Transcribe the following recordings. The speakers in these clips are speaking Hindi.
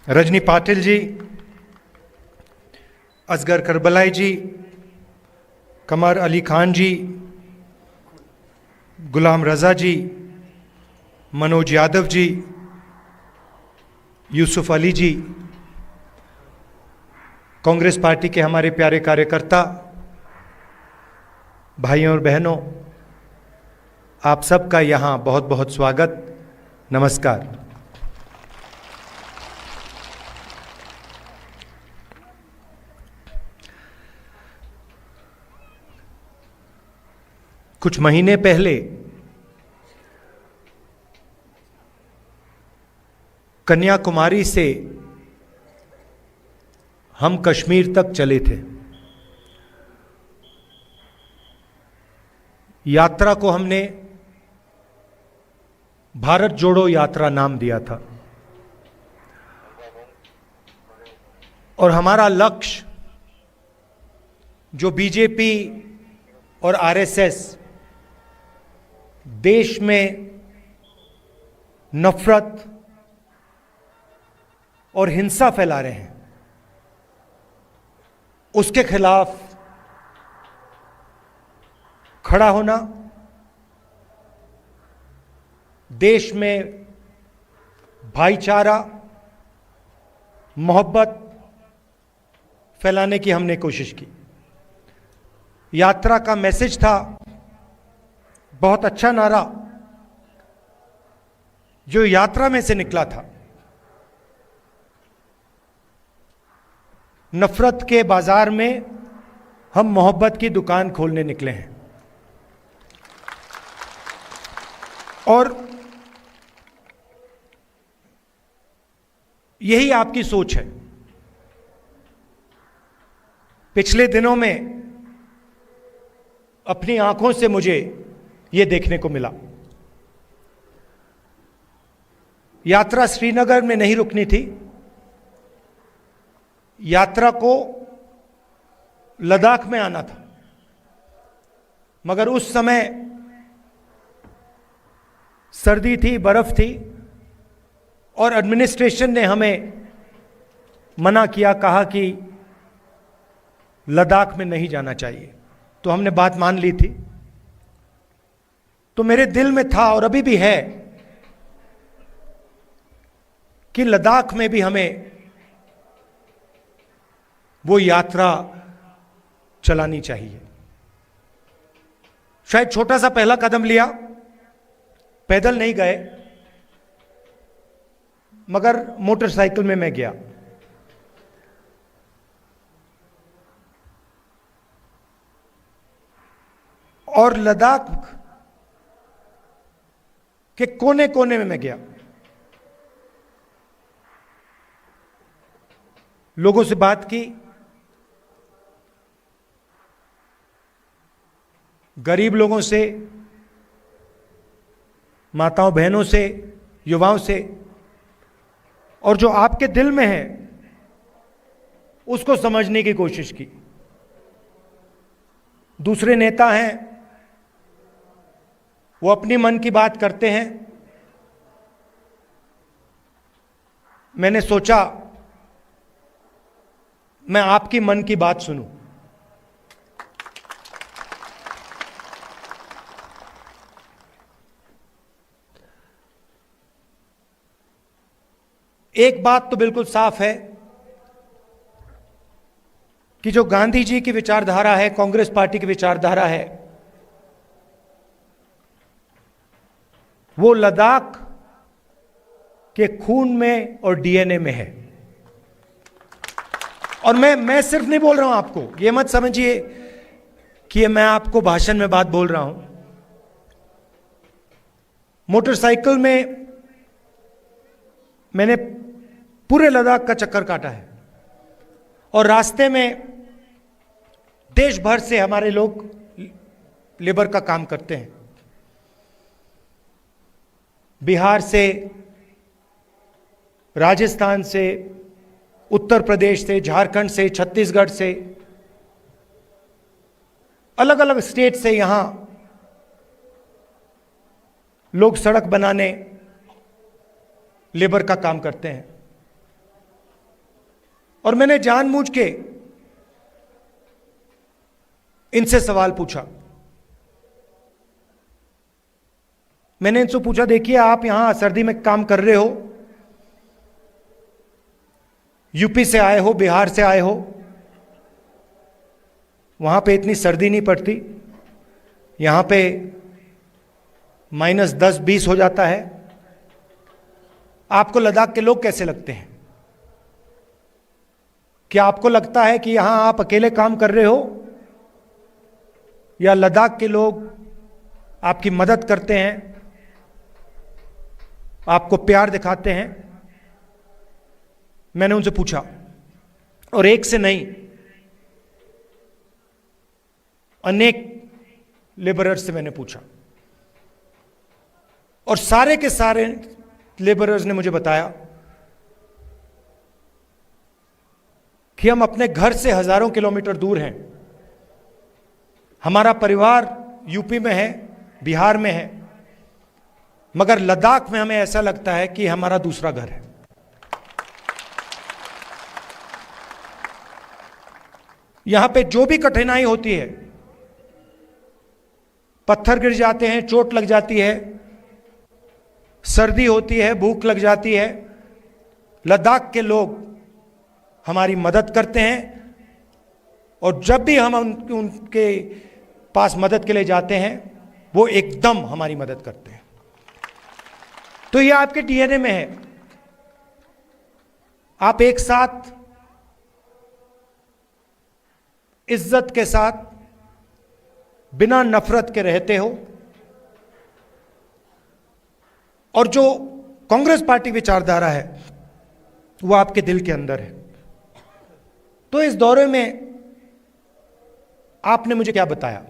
रजनी पाटिल जी, असगर करबलाई जी, कमर अली खान जी, गुलाम रज़ा जी, मनोज यादव जी, यूसुफ अली जी, कांग्रेस पार्टी के हमारे प्यारे कार्यकर्ता भाइयों और बहनों, आप सबका यहाँ बहुत बहुत स्वागत, नमस्कार। कुछ महीने पहले कन्याकुमारी से हम कश्मीर तक चले थे। यात्रा को हमने भारत जोड़ो यात्रा नाम दिया था और हमारा लक्ष्य जो बीजेपी और आरएसएस देश में नफरत और हिंसा फैला रहे हैं, उसके खिलाफ खड़ा होना, देश में भाईचारा, मोहब्बत फैलाने की हमने कोशिश की। यात्रा का मैसेज था बहुत अच्छा नारा जो यात्रा में से निकला था, नफरत के बाजार में हम मोहब्बत की दुकान खोलने निकले हैं। और यही आपकी सोच है। पिछले दिनों में अपनी आंखों से मुझे यह देखने को मिला। यात्रा श्रीनगर में नहीं रुकनी थी, यात्रा को लद्दाख में आना था, मगर उस समय सर्दी थी, बर्फ थी और एडमिनिस्ट्रेशन ने हमें मना किया, कहा कि लद्दाख में नहीं जाना चाहिए। तो हमने बात मान ली थी। तो मेरे दिल में था और अभी भी है कि लद्दाख में भी हमें वो यात्रा चलानी चाहिए। शायद छोटा सा पहला कदम लिया, पैदल नहीं गए, मगर मोटरसाइकिल में मैं गया। और लद्दाख के कोने कोने में मैं गया, लोगों से बात की, गरीब लोगों से, माताओं बहनों से, युवाओं से, और जो आपके दिल में है उसको समझने की कोशिश की। दूसरे नेता हैं, वो अपनी मन की बात करते हैं। मैंने सोचा मैं आपकी मन की बात सुनूं। एक बात तो बिल्कुल साफ है कि जो गांधी जी की विचारधारा है, कांग्रेस पार्टी की विचारधारा है, वो लद्दाख के खून में और डीएनए में है। और मैं सिर्फ नहीं बोल रहा हूं आपको, ये मत समझिए कि मैं आपको भाषण में बात बोल रहा हूं। मोटरसाइकिल में मैंने पूरे लद्दाख का चक्कर काटा है और रास्ते में देश भर से हमारे लोग लेबर का काम करते हैं। बिहार से, राजस्थान से, उत्तर प्रदेश से, झारखंड से, छत्तीसगढ़ से, अलग अलग स्टेट से यहां लोग सड़क बनाने, लेबर का काम करते हैं। और मैंने जानबूझ के इनसे सवाल पूछा। मैंने इनसे पूछा, देखिए आप यहां सर्दी में काम कर रहे हो, यूपी से आए हो, बिहार से आए हो, वहां पे इतनी सर्दी नहीं पड़ती, यहां पे -10-20 हो जाता है, आपको लद्दाख के लोग कैसे लगते हैं? क्या आपको लगता है कि यहां आप अकेले काम कर रहे हो या लद्दाख के लोग आपकी मदद करते हैं, आपको प्यार दिखाते हैं? मैंने उनसे पूछा, और एक से नहीं, अनेक लेबरर्स से मैंने पूछा, और सारे के सारे लेबरर्स ने मुझे बताया कि हम अपने घर से हजारों किलोमीटर दूर हैं, हमारा परिवार यूपी में है, बिहार में है, मगर लद्दाख में हमें ऐसा लगता है कि हमारा दूसरा घर है। यहां पे जो भी कठिनाई होती है, पत्थर गिर जाते हैं, चोट लग जाती है, सर्दी होती है, भूख लग जाती है, लद्दाख के लोग हमारी मदद करते हैं, और जब भी हम उनके पास मदद के लिए जाते हैं, वो एकदम हमारी मदद करते हैं। तो ये आपके डीएनए में है। आप एक साथ इज्जत के साथ बिना नफरत के रहते हो, और जो कांग्रेस पार्टी विचारधारा है वो आपके दिल के अंदर है। तो इस दौरे में आपने मुझे क्या बताया?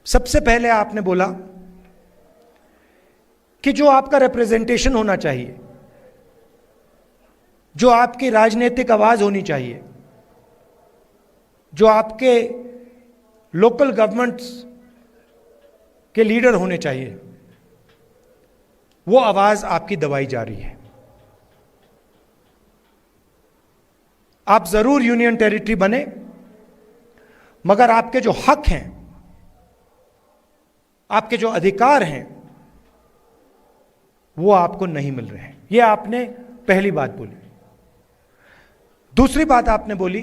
सबसे पहले आपने बोला कि जो आपका रिप्रेजेंटेशन होना चाहिए, जो आपकी राजनीतिक आवाज होनी चाहिए, जो आपके लोकल गवर्नमेंट्स के लीडर होने चाहिए, वो आवाज आपकी दबाई जा रही है। आप जरूर यूनियन टेरिटरी बने, मगर आपके जो हक हैं, आपके जो अधिकार हैं, वो आपको नहीं मिल रहे हैं। ये आपने पहली बात बोली। दूसरी बात आपने बोली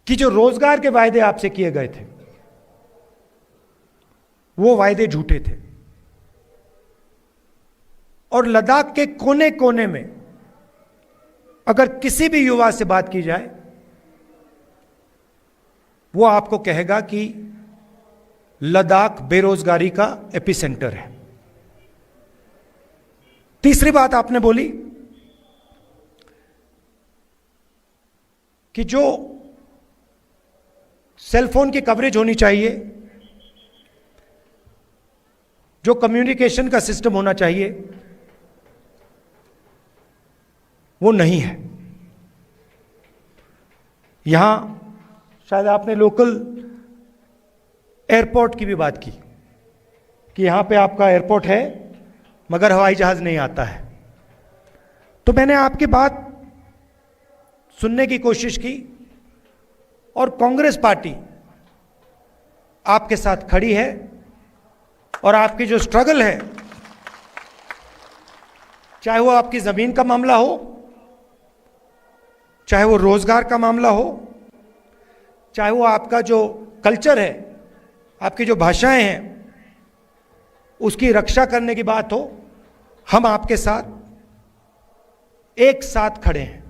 कि जो रोजगार के वायदे आपसे किए गए थे, वो वायदे झूठे थे, और लद्दाख के कोने कोने में अगर किसी भी युवा से बात की जाए, वो आपको कहेगा कि लद्दाख बेरोजगारी का एपिसेंटर है। तीसरी बात आपने बोली कि जो सेलफोन की कवरेज होनी चाहिए, जो कम्युनिकेशन का सिस्टम होना चाहिए, वो नहीं है। यहां शायद आपने लोकल एयरपोर्ट की भी बात की कि यहां पे आपका एयरपोर्ट है मगर हवाई जहाज नहीं आता है। तो मैंने आपकी बात सुनने की कोशिश की, और कांग्रेस पार्टी आपके साथ खड़ी है, और आपकी जो स्ट्रगल है, चाहे वो आपकी जमीन का मामला हो, चाहे वो रोजगार का मामला हो, चाहे वो आपका जो कल्चर है, आपकी जो भाषाएं हैं, उसकी रक्षा करने की बात हो, हम आपके साथ एक साथ खड़े हैं।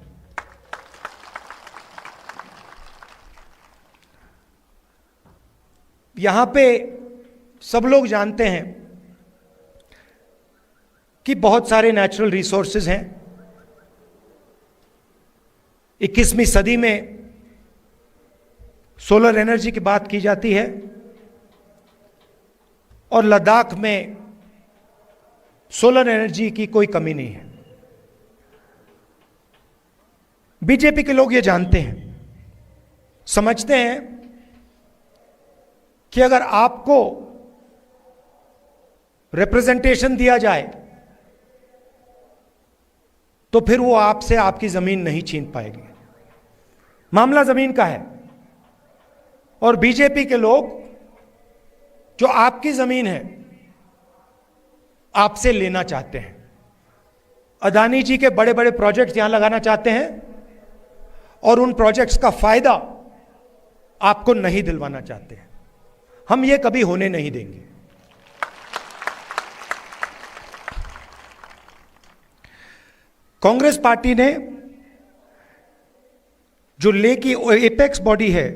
यहां पे सब लोग जानते हैं कि बहुत सारे नेचुरल रिसोर्सेज हैं। 21वीं सदी में सोलर एनर्जी की बात की जाती है, और लद्दाख में सोलर एनर्जी की कोई कमी नहीं है। बीजेपी के लोग ये जानते हैं, समझते हैं कि अगर आपको रिप्रेजेंटेशन दिया जाए तो फिर वो आपसे आपकी जमीन नहीं छीन पाएगी। मामला जमीन का है। और बीजेपी के लोग जो आपकी जमीन है आपसे लेना चाहते हैं। अदानी जी के बड़े बड़े प्रोजेक्ट्स यहां लगाना चाहते हैं और उन प्रोजेक्ट्स का फायदा आपको नहीं दिलवाना चाहते हैं। हम ये कभी होने नहीं देंगे। कांग्रेस पार्टी ने जो ले की एपेक्स बॉडी है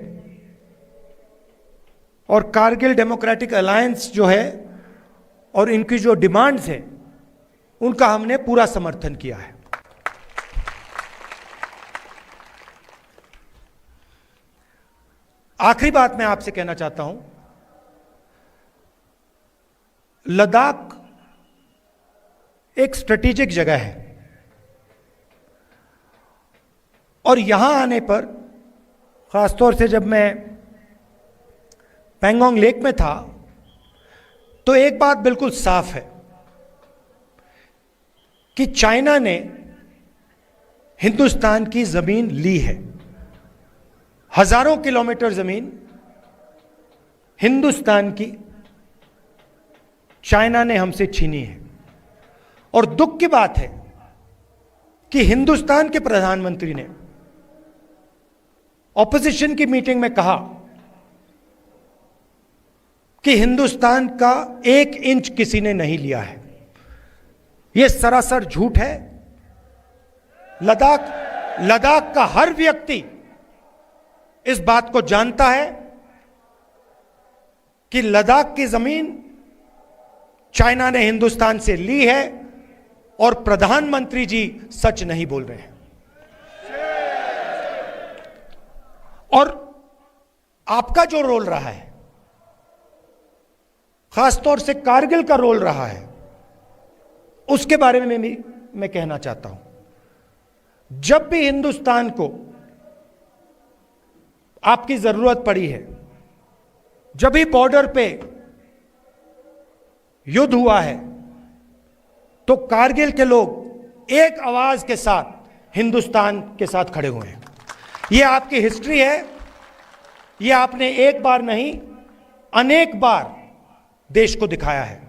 और कारगिल डेमोक्रेटिक अलायंस जो है और इनकी जो डिमांड्स हैं उनका हमने पूरा समर्थन किया है। आखिरी बात मैं आपसे कहना चाहता हूं, लद्दाख एक स्ट्रेटेजिक जगह है और यहां आने पर, खासतौर से जब मैं पैंगोंग लेक में था, तो एक बात बिल्कुल साफ है कि चाइना ने हिंदुस्तान की जमीन ली है। हजारों किलोमीटर जमीन हिंदुस्तान की चाइना ने हमसे छीनी है। और दुख की बात है कि हिंदुस्तान के प्रधानमंत्री ने ऑपोजिशन की मीटिंग में कहा कि हिंदुस्तान का 1 इंच किसी ने नहीं लिया है। यह सरासर झूठ है। लद्दाख का हर व्यक्ति इस बात को जानता है कि लद्दाख की जमीन चाइना ने हिंदुस्तान से ली है और प्रधानमंत्री जी सच नहीं बोल रहे हैं। और आपका जो रोल रहा है, खासतौर से कारगिल का रोल रहा है, उसके बारे में मैं कहना चाहता हूं। जब भी हिंदुस्तान को आपकी जरूरत पड़ी है, जब भी बॉर्डर पे युद्ध हुआ है, तो कारगिल के लोग एक आवाज के साथ हिंदुस्तान के साथ खड़े हुए हैं। यह आपकी हिस्ट्री है। यह आपने एक बार नहीं, अनेक बार देश को दिखाया है।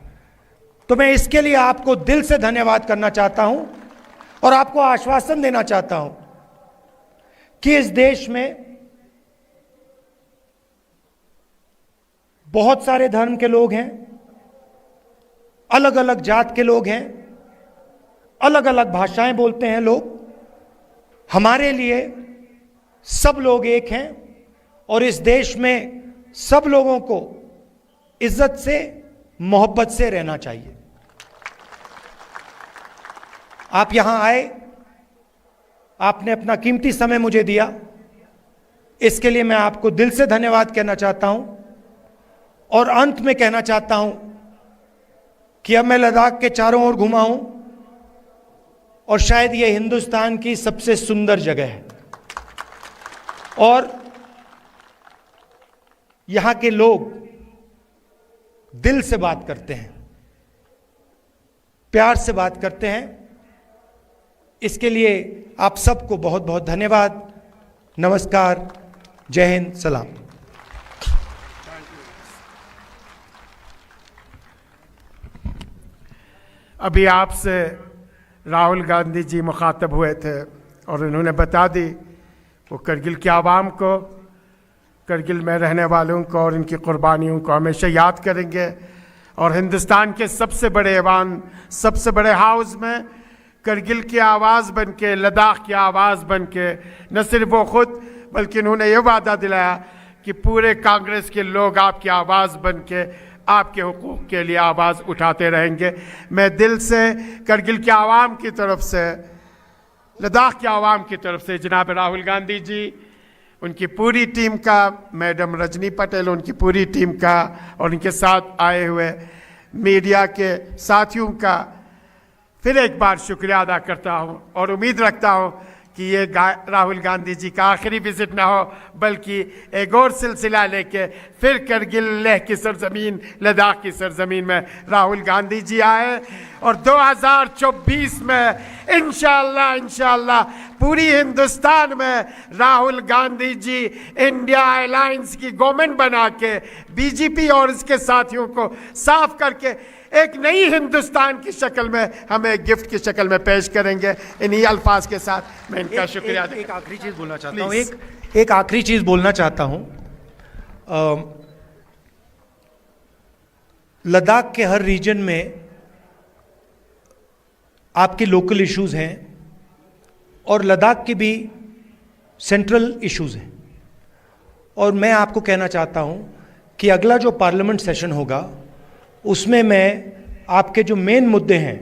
तो मैं इसके लिए आपको दिल से धन्यवाद करना चाहता हूं और आपको आश्वासन देना चाहता हूं कि इस देश में बहुत सारे धर्म के लोग हैं, अलग अलग जात के लोग हैं, अलग अलग भाषाएं बोलते हैं लोग। हमारे लिए सब लोग एक हैं और इस देश में सब लोगों को इज्जत से, मोहब्बत से रहना चाहिए। आप यहां आए, आपने अपना कीमती समय मुझे दिया, इसके लिए मैं आपको दिल से धन्यवाद कहना चाहता हूं। और अंत में कहना चाहता हूं कि अब मैं लद्दाख के चारों ओर घुमा हूं और शायद यह हिंदुस्तान की सबसे सुंदर जगह है और यहां के लोग दिल से बात करते हैं, प्यार से बात करते हैं। इसके लिए आप सबको बहुत बहुत धन्यवाद। नमस्कार, जय हिंद, सलाम। अभी आपसे राहुल गांधी जी मुखातब हुए थे और उन्होंने बता दी वो करगिल के आवाम को, करगिल में रहने वालों को और इनकी कुर्बानियों को हमेशा याद करेंगे। और हिंदुस्तान के सबसे बड़े ऐवान, सबसे बड़े हाउस में करगिल की आवाज़ बन के, लद्दाख की आवाज़ बन के, न सिर्फ वो खुद बल्कि उन्होंने ये वादा दिलाया कि पूरे कांग्रेस के लोग आपकी आवाज़ बन के आपके हुकूक के लिए आवाज़ उठाते रहेंगे। मैं दिल से करगिल के आवाम की तरफ से, लद्दाख के आवाम की तरफ से जनाब राहुल गांधी जी, उनकी पूरी टीम का, मैडम रजनी पटेल, उनकी पूरी टीम का और उनके साथ आए हुए मीडिया के साथियों का फिर एक बार शुक्रिया अदा करता हूं और उम्मीद रखता हूं कि ये राहुल गांधी जी का आखिरी विजिट ना हो, बल्कि एक और सिलसिला लेके फिर करगिल लेह की सरजमीन, लद्दाख की सरजमीन में राहुल गांधी जी आए और 2024 में इंशाअल्लाह पूरी हिंदुस्तान में राहुल गांधी जी इंडिया अलायंस की गवर्नमेंट बना के बीजेपी और इसके साथियों को साफ करके एक नई हिंदुस्तान की शक्ल में हमें गिफ्ट की शक्ल में पेश करेंगे। इन्हीं अल्फाज के साथ मैं इनका शुक्रिया एक आखिरी चीज बोलना चाहता हूँ, Please. एक आखिरी चीज बोलना चाहता हूँ। लद्दाख के हर रीजन में आपके लोकल इश्यूज हैं और लद्दाख के भी सेंट्रल इश्यूज हैं, और मैं आपको कहना चाहता हूं कि अगला जो पार्लियामेंट सेशन होगा उसमें मैं आपके जो मेन मुद्दे हैं